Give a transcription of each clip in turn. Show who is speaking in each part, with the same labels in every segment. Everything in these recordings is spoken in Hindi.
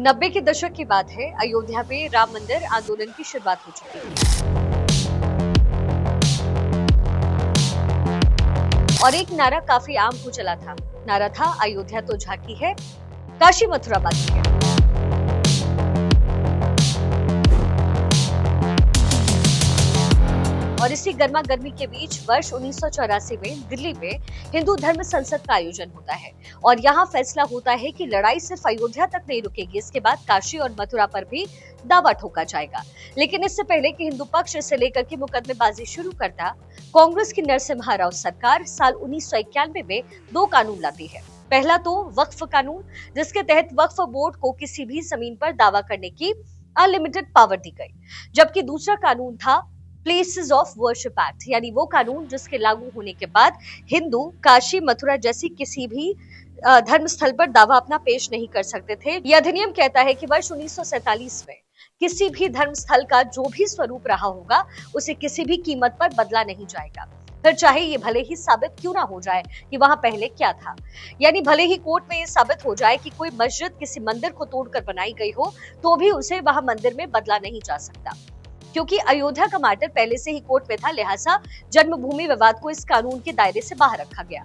Speaker 1: 90 के दशक की बात है। अयोध्या में राम मंदिर आंदोलन की शुरुआत हो चुकी थी और एक नारा काफी आम हो चला था। नारा था, अयोध्या तो झांकी है, काशी मथुरा बाकी है। और इसी गर्मा गर्मी के बीच वर्ष 1984 में दिल्ली में हिंदू धर्म संसद का आयोजन होता है और यहाँ फैसला होता है कि लड़ाई सिर्फ अयोध्या तक नहीं रुकेगी, इसके बाद काशी और मथुरा पर भी दावा ठोका जाएगा। लेकिन इससे पहले कि हिंदू पक्ष इसे लेकर के मुकदमेबाजी शुरू करता, कांग्रेस की नरसिम्हा राव सरकार साल 1991 में 2 कानून लाती है। पहला तो वक्फ कानून, जिसके तहत वक्फ बोर्ड को किसी भी जमीन पर दावा करने की अनलिमिटेड पावर दी गई, जबकि दूसरा कानून था प्लेसेस ऑफ वर्शिप एक्ट, यानी वो कानून जिसके लागू होने के बाद हिंदू काशी मथुरा जैसी किसी भी धर्म स्थल पर दावा अपना पेश नहीं कर सकते थे। यह अधिनियम कहता है कि वर्ष 1947 में किसी भी धर्म स्थल का जो भी स्वरूप रहा होगा उसे किसी भी कीमत पर बदला नहीं जाएगा, फिर चाहे ये भले ही साबित क्यों ना हो जाए कि वहां पहले क्या था। यानी भले ही कोर्ट में ये साबित हो जाए कि कोई मस्जिद किसी मंदिर को तोड़कर बनाई गई हो, तो भी उसे वहां मंदिर में बदला नहीं जा सकता। क्योंकि अयोध्या का मैटर पहले से ही कोर्ट में था, लिहाजा जन्मभूमि विवाद को इस कानून के दायरे से बाहर रखा गया।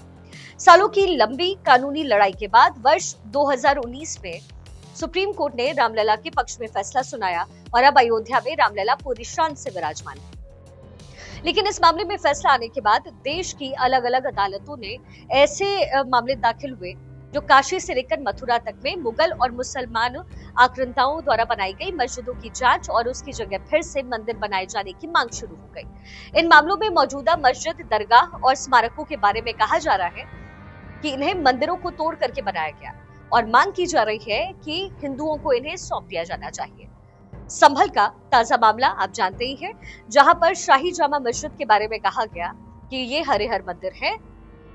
Speaker 1: सालों की लंबी कानूनी लड़ाई के बाद वर्ष 2019 में सुप्रीम कोर्ट ने रामलला के पक्ष में फैसला सुनाया और अब अयोध्या में रामलला पूरी शान से विराजमान है। लेकिन इस मामले में फैसला आने के बाद देश की अलग अलग अदालतों ने ऐसे मामले दाखिल हुए जो काशी से लेकर मथुरा तक में मुगल और मुसलमान आक्रांताओं द्वारा बनाई गई मस्जिदों की जांच और उसकी जगह फिर से मंदिर बनाए जाने की मांग शुरू हो गई। इन मामलों में मौजूदा मस्जिद, दरगाह और स्मारकों के बारे में कहा जा रहा है कि इन्हें मंदिरों को तोड़ करके बनाया गया और मांग की जा रही है कि हिंदुओं को इन्हें सौंप दिया जाना चाहिए। संभल का ताजा मामला आप जानते ही हैं, जहां पर शाही जामा मस्जिद के बारे में कहा गया कि ये हरिहर मंदिर है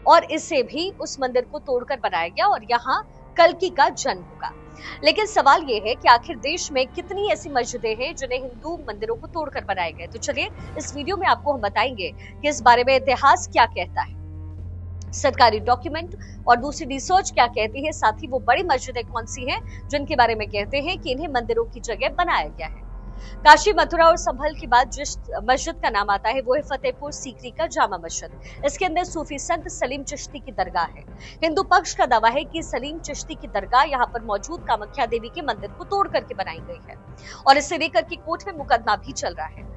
Speaker 1: और इसे भी उस मंदिर को तोड़कर बनाया गया और यहाँ कल्कि का जन्म होगा। लेकिन सवाल ये है कि आखिर देश में कितनी ऐसी मस्जिदें हैं जिन्हें हिंदू मंदिरों को तोड़कर बनाए गए। तो चलिए इस वीडियो में आपको हम बताएंगे कि इस बारे में इतिहास क्या कहता है, सरकारी डॉक्यूमेंट और दूसरी रिसर्च क्या कहती है, साथ ही वो बड़ी मस्जिदें कौन सी हैं जिनके बारे में कहते हैं कि इन्हें मंदिरों की जगह बनाया गया है। काशी, मथुरा और संभल के बाद जिस मस्जिद का नाम आता है वो है फतेहपुर सीकरी का जामा मस्जिद। इसके अंदर सूफी संत सलीम चिश्ती की दरगाह है। हिंदू पक्ष का दावा है कि सलीम चिश्ती की दरगाह यहाँ पर मौजूद कामाख्या देवी के मंदिर को तोड़ करके बनाई गई है और इसे लेकर के कोर्ट में मुकदमा भी चल रहा है।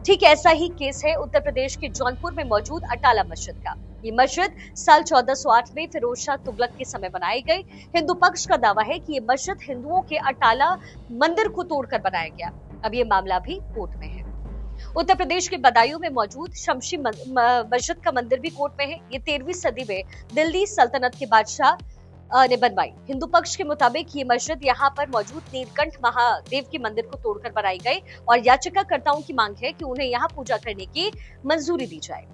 Speaker 1: ठीक ऐसा ही केस है उत्तर प्रदेश के जौनपुर में मौजूद अटाला मस्जिद का। ये मस्जिद साल 1408 में फिरोज शाह तुगलक के समय बनाई गई। हिंदू पक्ष का दावा है कि ये मस्जिद हिंदुओं के अटाला मंदिर को तोड़कर बनाया गया। अब ये मामला भी कोर्ट में है। उत्तर प्रदेश के बदायूं में मौजूद शमशी मस्जिद का मंदिर भी कोर्ट में है। ये 13वीं सदी में दिल्ली सल्तनत के बादशाह ने बनवाई। हिंदू पक्ष के मुताबिक ये मस्जिद यहाँ पर मौजूद नीलकंठ महादेव के मंदिर को तोड़कर बनाई गई और याचिकाकर्ताओं की मांग है कि उन्हें यहाँ पूजा करने की मंजूरी दी जाए।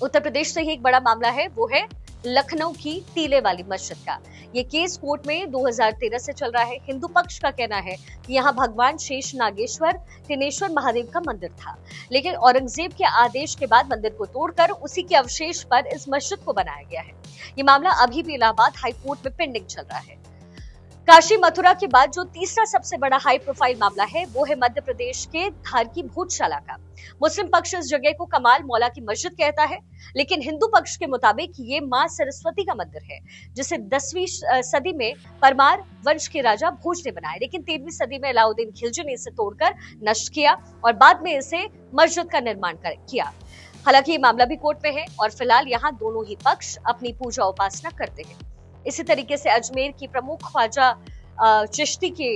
Speaker 1: उत्तर प्रदेश से ही एक बड़ा मामला है, वो है लखनऊ की टीले वाली मस्जिद का। ये केस कोर्ट में 2013 से चल रहा है। हिंदू पक्ष का कहना है कि यहाँ भगवान शेष नागेश्वर तिनेश्वर महादेव का मंदिर था, लेकिन औरंगजेब के आदेश के बाद मंदिर को तोड़कर उसी के अवशेष पर इस मस्जिद को बनाया गया है। ये मामला अभी भी इलाहाबाद हाई कोर्ट में पेंडिंग चल रहा है। काशी मथुरा के बाद जो तीसरा सबसे बड़ा हाई प्रोफाइल मामला है वो है मध्य प्रदेश के धार की भूतशाला का। मुस्लिम पक्ष इस जगह को कमाल मौला की मस्जिद कहता है, लेकिन हिंदू पक्ष के मुताबिक ये मां सरस्वती का मंदिर है, जिसे 10वीं सदी में परमार वंश के राजा भोज ने बनाया। लेकिन 13वीं सदी में अलाउद्दीन खिलजी ने इसे तोड़कर नष्ट किया और बाद में इसे मस्जिद का निर्माण किया। हालांकि ये मामला भी कोर्ट में है और फिलहाल यहाँ दोनों ही पक्ष अपनी पूजा उपासना करते हैं। इसी तरीके से अजमेर की प्रमुख ख्वाजा चिश्ती की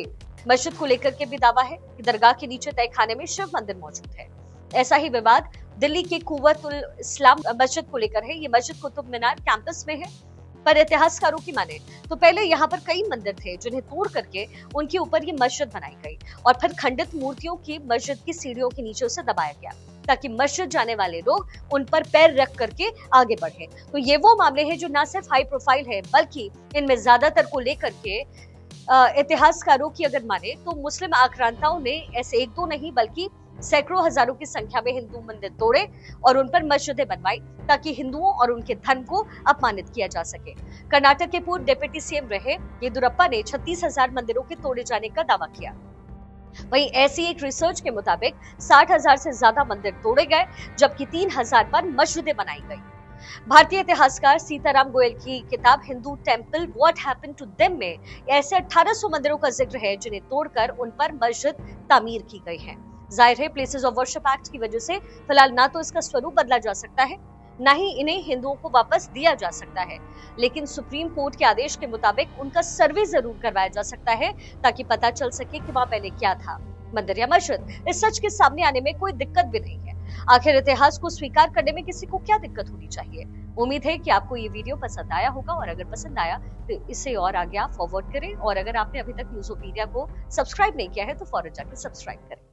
Speaker 1: मस्जिद को लेकर के भी दावा है कि दरगाह के नीचे तहखाने में शिव मंदिर मौजूद है। ऐसा ही विवाद दिल्ली के कुव्वतुल इस्लाम मस्जिद को लेकर है। ये मस्जिद कुतुब मीनार कैंपस में है, पर इतिहासकारों की माने तो पहले यहाँ पर कई मंदिर थे जिन्हें तोड़ करके उनके ऊपर ये मस्जिद बनाई गई और फिर खंडित मूर्तियों की मस्जिद की सीढ़ियों के नीचे उसे दबाया गया ताकि मस्जिद जाने वाले लोग उन पर पैर रख करके आगे बढ़े। तो ये वो मामले हैं जो न सिर्फ हाई प्रोफाइल है, बल्कि इनमें ज्यादातर को लेकर के इतिहासकारों की अगर माने तो मुस्लिम आक्रांताओं ने ऐसे 1-2 नहीं बल्कि सैकड़ों हजारों की संख्या में हिंदू मंदिर तोड़े और उन पर मस्जिदें बनवाई ताकि हिंदुओं और उनके धर्म को अपमानित किया जा सके। कर्नाटक के पूर्व डिप्टी सीएम रहे येदियुरप्पा ने 36,000 मंदिरों के तोड़े जाने का दावा किया। वहीं ऐसी एक रिसर्च के मुताबिक 60,000 से ज्यादा मंदिर तोड़े गए, जबकि 3,000 पर मस्जिदें बनाई गई। भारतीय इतिहासकार सीताराम गोयल की किताब Hindu temple what happened to them में ऐसे 1800 मंदिरों का जिक्र है जिन्हें तोड़कर उन पर मस्जिद तामीर की गई है। जाहिर है प्लेसेस ऑफ वर्शिप एक्ट की वजह से फिलहाल ना तो इसका स्वरूप बदला जा सकता है, ना ही इन्हें हिंदुओं को वापस दिया जा सकता है, लेकिन सुप्रीम कोर्ट के आदेश के मुताबिक उनका सर्वे जरूर करवाया जा सकता है ताकि पता चल सके कि वहां पहले क्या था, मंदिर या मस्जिद। इस सच के सामने आने में कोई दिक्कत भी नहीं है। आखिर इतिहास को स्वीकार करने में किसी को क्या दिक्कत होनी चाहिए। उम्मीद है कि आपको ये वीडियो पसंद आया होगा और अगर पसंद आया तो इसे और आगे आप फॉरवर्ड करें और अगर आपने अभी तक न्यूज़ ओपिनिया को सब्सक्राइब नहीं किया है तो फौरन जाकर सब्सक्राइब करें।